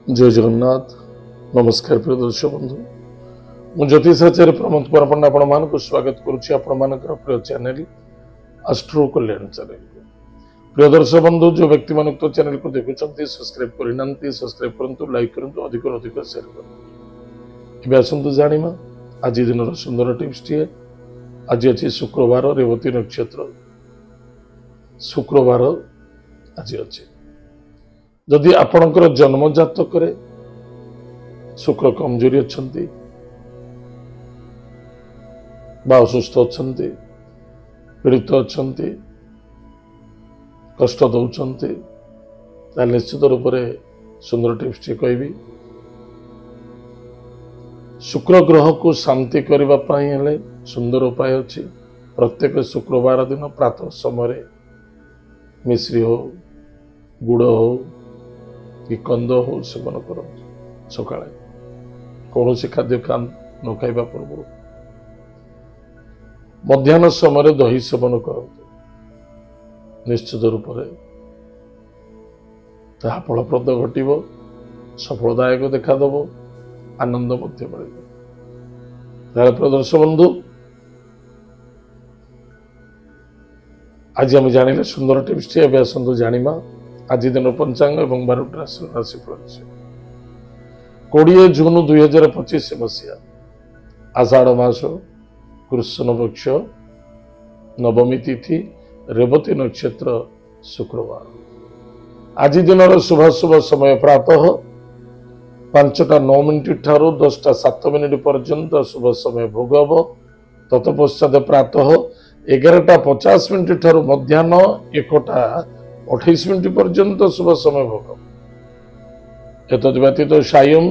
जय जगन्नाथ। नमस्कार प्रिय दर्शक बंधु, मु ज्योतिषाचार्य प्रमोद कुमार पंडा आपण मानक स्वागत करुच्ची आपण मानकर प्रिय चैनल एस्ट्रो कल्याण चैनल। प्रिय दर्शक बंधु, जो व्यक्ति मान तो चैनल को देखुंत सब्सक्राइब करना सब्सक्राइब करूँ, लाइक करूँ, अधिक अधिक शेयर करूँ। आसतु जाना आज दिन सुंदर टिप्स टी। आज अच्छी शुक्रवार, रेवती नक्षत्र शुक्रवार आज अच्छी। जदि आपणकर जन्म जातक शुक्र कमजोरी अच्छी बा असुस्थ अच्छी, पीड़ित अच्छा, कष्ट दौरान, निश्चित रूप से सुंदर टिप्स टी कहबी। शुक्र ग्रह को शांति करने सुंदर उपाय अच्छी। प्रत्येक शुक्रवार दिन प्रातः समय मिश्री हो, गुड़ हो कि कंद हो सेवन कर सका कौन सी खाद्य न खाइबा पूर्व मध्याह्न समय दही सेवन कर निश्चित रूप से फलप्रद घट सफलदायक देखादेव, आनंद मिल। प्रदर्शन बंधु, आज आम जानिले सुंदर टिप्स टी। आसतु जाना आज दिन पंचांग और 12 राशिफल। 20 जून 2025 मसीहा आषाढ़ मास कृष्ण पक्ष नवमी तिथि रेवती नक्षत्र शुक्रवार। आज दिन शुभाशुभ समय प्रातः 5:09 ठारू 10:07 पर्यंत शुभ समय भोग हम। तत्पश्चात प्रातः 11:50 ठारू मध्याह्न 1:28 पर्यंत शुभ समय भोग। एतद व्यतीत सायं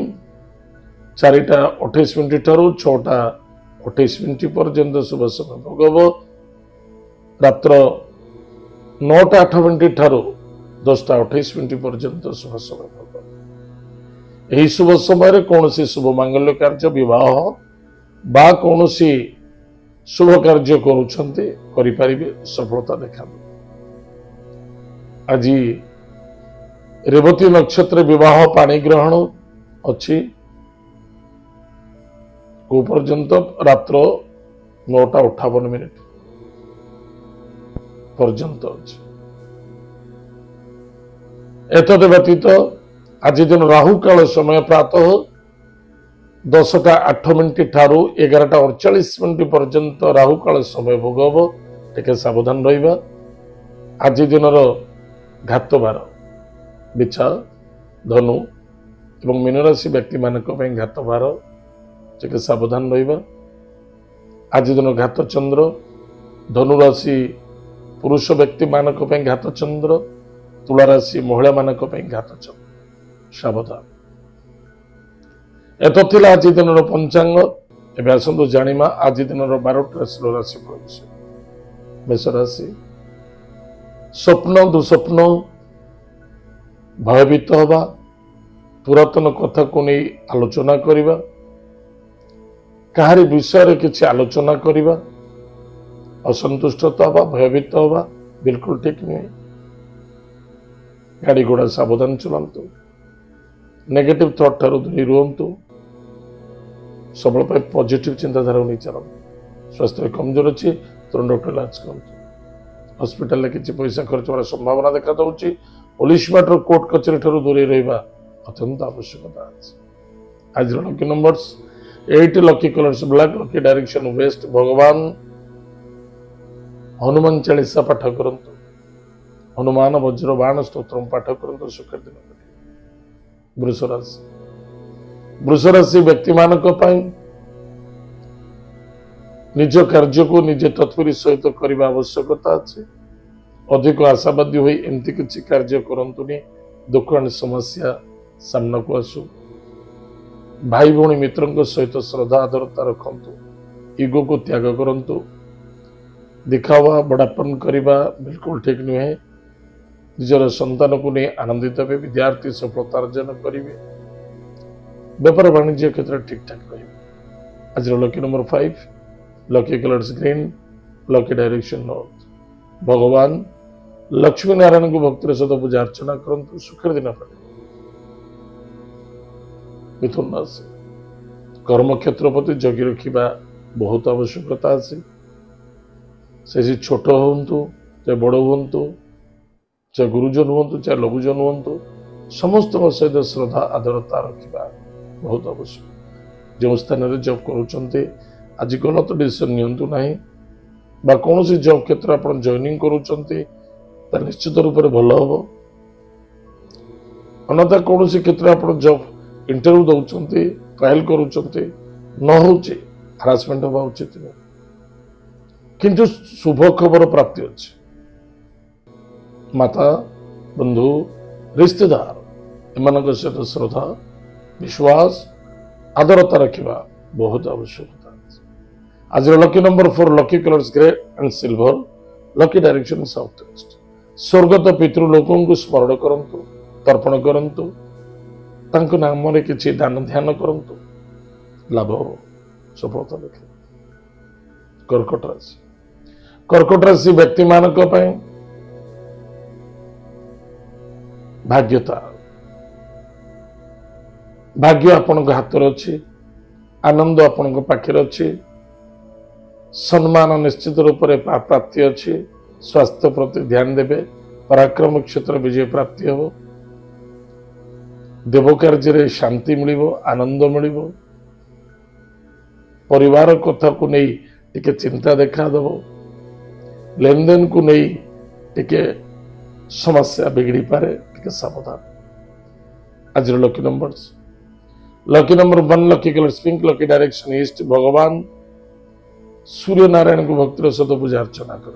4:28 ठारू 6:28 पर्यंत शुभ समय भोग हम। रात्र 9:08 ठारू 10:28 पर्यंत शुभ समय भोग। यही शुभ समय कौन सी शुभ मांगल्य कार्य, विवाह बा कौन सी शुभ कार्य करें सफलता देखा। आज रेवती नक्षत्र विवाह पाणी ग्रहण अच्छी को पर्यंत रात्र 9:58 पर्यंत अच्छी। एतद व्यतीत आज दिन राहु काल समय प्रातः 10:08 ठारू 11:48 पर्यंत राहु काल समय भोग हम। टे सावधान रहा। आज दिन घात बार बिछा धनु और मीन राशि व्यक्ति मानक घात बार टे सावधान रहा। आज दिन घात चंद्र धनु राशि पुरुष व्यक्ति मानक घात चंद्र, तुला राशि महिला मानक घात चंद्र, सावधान। एत आज दिन पंचांग। एवं आसतु जाना आज दिन 12 राशिफल विषय। मेष राशि स्वप्न दुस्वप्न भयभीत हवा, पुरातन कथा को नहीं आलोचना करवा, कहारी विषय किसी आलोचना करवा, असंतुष्टता हवा, भयभीत हवा बिल्कुल ठीक नुहे। गाड़ी घोड़ा सावधान चलांतु, नेगेटिव थॉट ठारू दूरी रुहतु, सबल पॉजिटिव चिंताधारा नहीं चलते। स्वास्थ्य कमजोर अच्छी तुरंत डॉक्टर इलाज करूँ। हॉस्पिटल किसी पैसा खर्च होने संभावना देखा दूसरी। पुलिस मैटर कोर्ट कचेरी ठारू दूरी रहा अत्यंत आवश्यकता। आज lucky numbers 8, lucky colours black, lucky direction waste. भगवान हनुमान चालीसा पाठ करूँ, हनुमान वज्र बाण स्तोत्र पाठ करूँ, सुखर दिन। वृष राशि वृष राशि व्यक्ति मानक निज कार्य को निजे तत्पर सहित करने आवश्यकता अच्छे। अधिक आशावादी हुई एमती किसी कार्य करतुनि, दुख समस्या सामना को आसु। भाई भौणी मित्रों सहित श्रद्धा आदरता रखु, इगो को त्याग करंतु। दिखावा बड़ापन करने बिल्कुल ठीक नुहे। निजर संतान को नहीं आनंदित हे। विद्यार्थी सफलता अर्जन करेंगे। व्यापार वाणिज्य क्षेत्र ठीक ठाक रहे। आज lucky number 5, lucky colours green, lucky direction north. भगवान लक्ष्मी नारायण को भक्तिर सहित पूजा अर्चना करंतु, सुखर दिन पड़े। मिथुन राशि कर्म क्षेत्र प्रति जगी रखा बहुत आवश्यकता अच्छे से छोट हूँ चाहे बड़ हूँ चाहे गुरुजन हूँ चाहे लघुजन हूँ समस्त सहित श्रद्धा आदरता रखा बहुत आवश्यक जो स्थान में जॉब करुँच आज गलत डिसीजन नियंतु नहीं बा कौन सी जॉब क्षेत्र आप जॉइनिंग करुँच निश्चित रूप से भल हम अन्यथा कौन सी क्षेत्र आप जॉब इंटरव्यू दौरान ट्रायल करुँच न हो हारासमेंट हवा उचित नहीं किंतु शुभ खबर प्राप्ति अच्छे माता बंधु रिश्तेदार एम सहित श्रद्धा विश्वास आदरता रखा बहुत आवश्यकता आज lucky number 4 lucky colours grey and silver lucky direction south west स्वर्गत पितृलोकों को स्मरण करंतु तर्पण करंतु तांको नाम रे किछि दान ध्यान करंतु लाभ हो सफलता देखे कर्कट राशि व्यक्ति मानक पय भाग्यता भाग्य आपण हाथ अच्छी आनंद आपण पाखे अच्छी सम्मान निश्चित रूप से प्राप्ति अच्छी स्वास्थ्य प्रति ध्यान देवे पराक्रम क्षेत्र विजय प्राप्ति हो देव कार्य शांति मिल आनंद मिल परिवार कथा को नहीं टिके चिंता देखा देव लेन देन को नहीं टिके समस्या बिगड़ी पारे टिके सावधान आज lucky number 1 lucky colour pink lucky direction east भगवान सूर्य नारायण को भक्तिर सहित पूजा अर्चना कर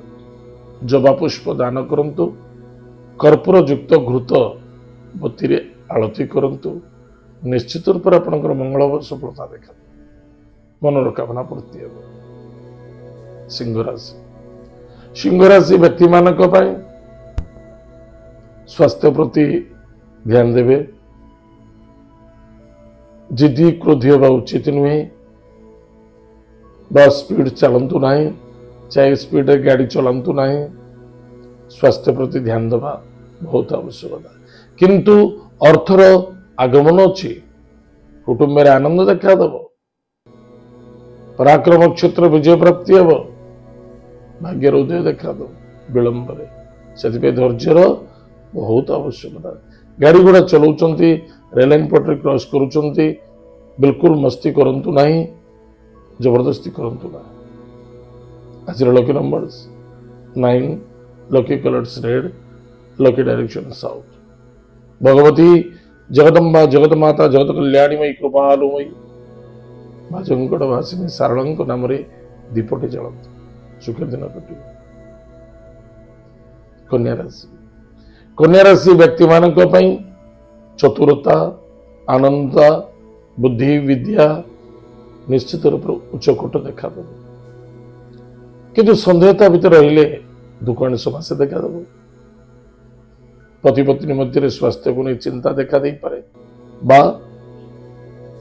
जबा पुष्प दान करंतु कर्पूर युक्त घृत बत्ती आलती करंतु निश्चित रूप से आपंकर मंगल सफलता देखा मनर कामना पूर्ति हो सिंह राशि व्यक्ति मानक स्वास्थ्य प्रति ध्यान देवे जिद्दी क्रोधी होगा उचित नुहे बस स्पीड चलतु ना चाहे स्पीड गाड़ी चलतु ना स्वास्थ्य प्रति ध्यान देवा बहुत आवश्यकता किंतु अर्थर आगमन अच्छी कुटुंब में आनंद देखा देव पराक्रम क्षेत्र विजय प्राप्ति हम भाग्यर उदय देखा दो विलंब से धैर्यर बहुत आवश्यकता गाड़ी घोड़ा चलाउं रेल लाइन पटरी क्रॉस करुँच बिल्कुल मस्ती करंतु नहीं जबरदस्ती करंतु ना आज lucky numbers 9 lucky colours red lucky direction south Bhagwati Jagdamba जगत माता जगत कल्याणीमयी कृपालुमयी भाजंकट भाषिनी सारल नाम दीपटी जलत सुख दिन कटे कन्या राशि व्यक्ति मानक चतुरता आनंदता बुद्धि विद्या निश्चित रूप उच्चकोट देखा दे किंतु संदेहता भीतर रहिले दुकान समस्या देखा दे पति पत्नी मध्य स्वास्थ्य को नहीं चिंता देखा दे पारे बा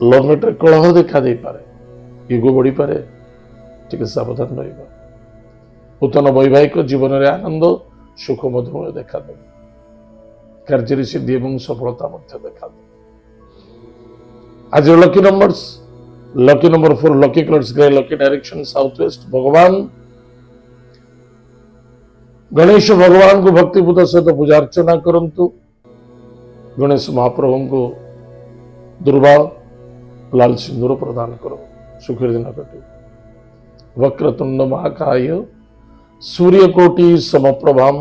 लव मेटर कलह देखा दे पारे इगो बढ़ी पारे टिके सावधान रहिबा नूतन वैवाहिक जीवन में आनंद सुख मधुमेह देखा दे कार्य सिद्धि एवं सफलता देखा दे आज lucky number 4 lucky colours grey lucky direction south waste भगवान गणेश भगवान को भक्तिपूत सहित पूजा अर्चना करंतु गणेश महाप्रभु को दुर्वा लाल सिंदूर प्रदान करो सुखी दिन कटे वक्रतुंड महाकाय सूर्यकोटि समप्रभाम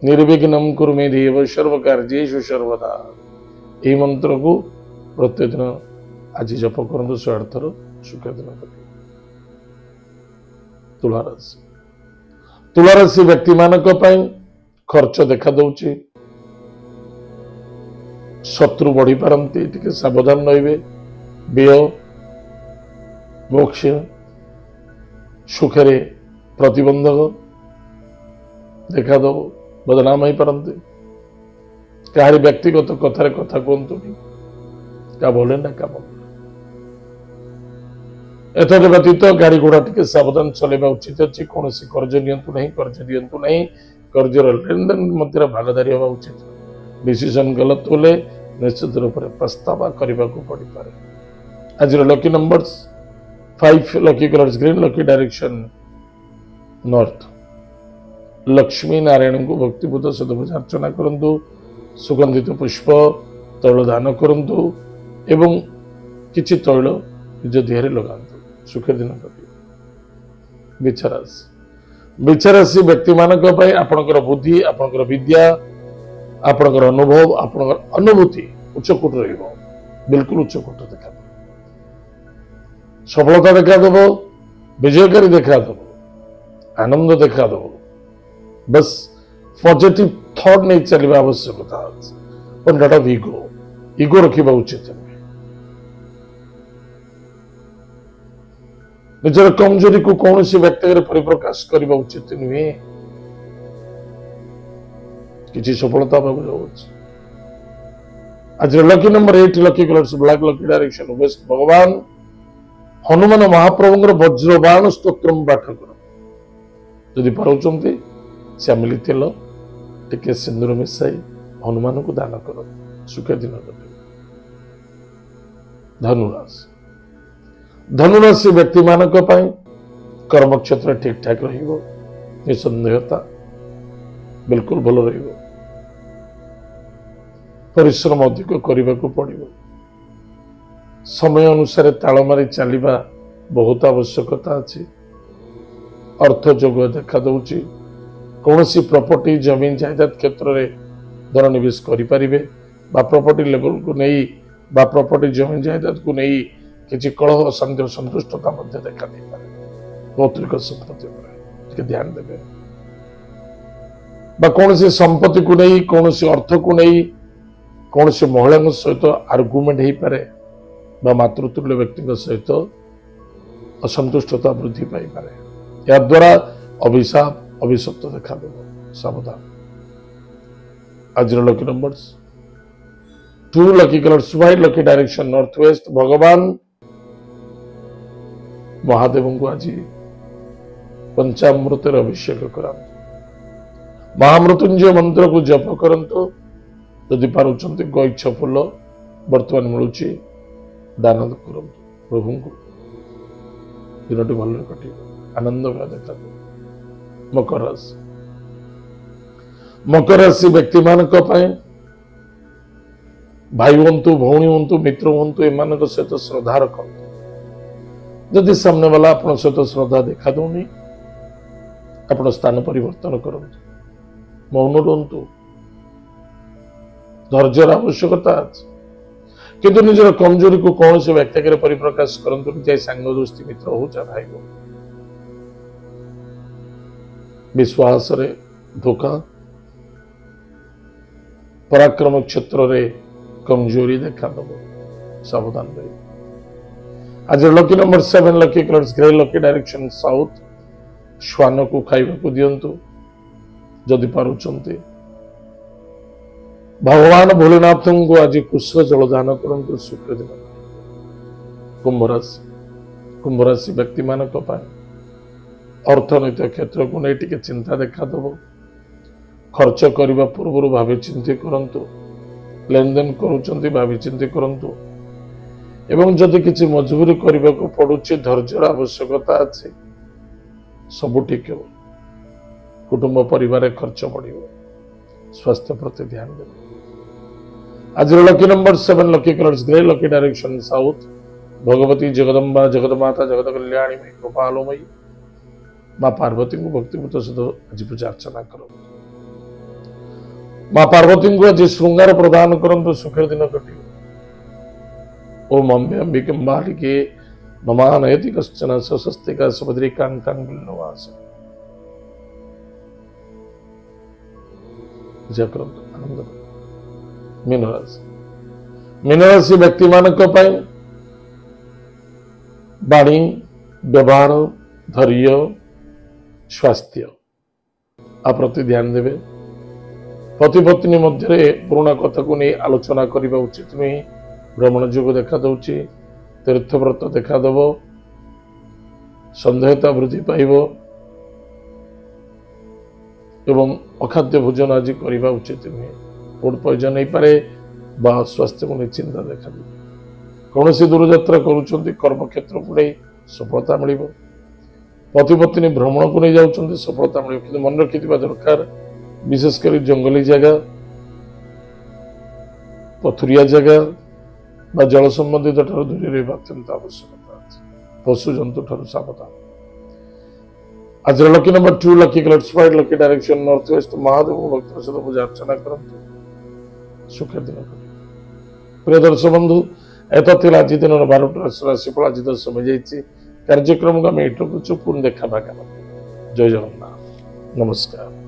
निर्विघ्नं कुरु मे देव सर्व कार्येषु सर्वदा यह मंत्र को प्रत्येक दिन आज जप करंतु 108 थर सुख दिन कटे तुला राशि व्यक्ति मानक खर्च देखा दौची शत्रु बढ़ी पारती टिके सावधान रहिबे व्यय मोक्ष सुखे प्रतिबंधक देखा दो बदनाम हो पारती कहारी व्यक्तिगत कथार कथा कहतुनी क्या बोले ना क्या बोले एतद व्यतीत गाड़ी घोड़ा टिके सावधान चलेबा उचित अच्छी कौन कर्ज नियंतु नहीं कर्ज दियंतु नहीं कर्जर लेन देन मध्य भागदारी हवा उचित डिसीजन गलत होले निश्चित रूप से प्रस्ताव करने को पड़ पारे। आज lucky numbers 5 lucky colours green lucky direction north. Lakshmi Narayan को भक्तिपूत सहित पूजा अर्चना करंतु सुगंधित पुष्प तैल दान करंतु एवं किछि तैल निज देह लगांतु सुखर दिन कटियो। बिछराशि व्यक्ति मानक आपणकर बुद्धि आपणकर विद्या आपणकर अनुभव आपणकर अनुभूति उच्चकोट रहिबो बिल्कुल उच्चकोट देखा सफलता देखा देव विजयकारी देखा देव आनंद देखा देव बस पॉजिटिव थॉट नहीं चलवा आवश्यकता और लॉट ऑफ ईगो रखा उचित नुहे। निजर कमजोरी को कौन सी व्यक्तिगत परिप्रकाश करने उचित नुहे। किसी सफलता आज lucky number 8 lucky colours black lucky direction waste. भगवान हनुमान महाप्रभु वज्रबाण स्तोत्र पाठ कर जदि पार्टी श्यामिली तेल टिके सिंदूर मिसाई हनुमान को दान कर सुखे दिन कटे। धनुराशि व्यक्ति मानक कर्म क्षेत्र ठीक ठाक निसंदेहता बिल्कुल भल परिश्रम अधिक करने को पड़ो। समय अनुसार ताल मारी चलवा बहुत आवश्यकता अच्छी। अर्थ जोग देखा दूची कौन सी प्रॉपर्टी जमीन जायदाद क्षेत्र में धन निवेश करें प्रॉपर्टी लेवल को नहीं प्रॉपर्टी जमीन जायदाद को नहीं किसी कलह अशांति असंतुष्टता देखा दे पारे। पौत्रिक संपत्ति ध्यान देवे कौन सी संपत्ति को नहीं कौन सी अर्थ को नहीं कौन सी महिला सहित आर्गुमेंट हो पारे मातृतुल्य व्यक्ति सहित असंतुष्टता वृद्धि पाई पारे। या द्वारा अभिशाप अभिशप्त देखा देव सावधान। आज lucky numbers 2 lucky colours white lucky direction north west. भगवान महादेव को आज पंचामृत अभिषेक करा महामृत्युंजय मंत्र को जप करंतु यदि पारुचंती गईछ फूल वर्तमान मिलूँ दान कर प्रभु को दिन भल कटे आनंद देखा। मकर राशि व्यक्ति मानक भाई हूँ भौणी हूँ मित्र हूँ एम सहित श्रद्धा रखते जदि सामने वाला आप सहित श्रद्धा देखा दूनी आप स्थान परिवर्तन करूँ मौन रुहतु धैर्यर आवश्यकता अच्छी किंतु निजर कमजोरी को कौन से व्यक्तिगत परिप्रकाश करंतु चाहे सांग दोस्ती मित्र हो चाहे भाई हो विश्वास रे धोखा पराक्रम क्षेत्र रे कमजोरी देखा दब सावधान रही। आज lucky number 7 lucky colours grey lucky direction south. श्वान को खाइबा को दियंतु जदि पारुचंती भगवान भोलेनाथ को आज कुश जल दान करंतु सुख दिन। कुंभ राशि व्यक्ति मानक अर्थनैतिक क्षेत्र को नहीं टिके चिंता देखा दब खर्च करने पूर्व भावी चिंती करंतु लेन देन करुचंती भावी चिंती करंतु एवं जदि किसी मजबूरी करने को पड़ुछि धैर्यर आवश्यकता अच्छे सब ठीक हो। कुटुंब परिवार खर्च बढ़ियो स्वास्थ्य प्रति ध्यान देवे। आज lucky number 7 lucky colours grey lucky direction south. Bhagwati Jagdamba जगदमाता जगत कल्याणी मई गोपालोमयी माँ पार्वती को भक्तिपूत सहित आज पूजा अर्चना करो। माँ पार्वती को आज श्रृंगार प्रदान करंतु सुखर दिन कटियो। ओम अम्बे अंबिके नमानयति कश्चन सस्तिका सुभद्रिकांकां बिल्लवास आनंद। मीनराशि व्यक्ति मानक वाणी व्यवहार धैर्य स्वास्थ्य आ प्रति ध्यान देवे। पति पत्नी मध्य पुराणा कथा को नहीं आलोचना करने उचित नुहे। भ्रमण जोग देखा दूची तीर्थव्रत देखा दब संदेहता वृद्धि पाइब एवं अखाद्य भोजन आज करने उचित नुहे। फूड पॉइजन हो पारे बा स्वास्थ्य को चिंता देखा कौन सी दूरयात्रा करुँच कर्मक्षेत्र को नहीं सफलता मिल पति पत्नी भ्रमण को नहीं जाऊँ सफलता मिल कि मन रखि दरकार विशेषकर जंगली जगह पथुरिया जगह जल संबंधित दूरी रहा अत्यंत आवश्यकता अच्छे पशु जंतु ठार सावधान। आज lucky number 2 lucky colours white lucky direction north west Mahadev भक्त सहित पूजा अर्चना करते सुख दिन प्रिय दर्शक बंधु एत आज दिन 12टा राशिफल आज तो समय जाइए कार्यक्रम को आम ये पुणी देखा जय जगन्नाथ नमस्कार।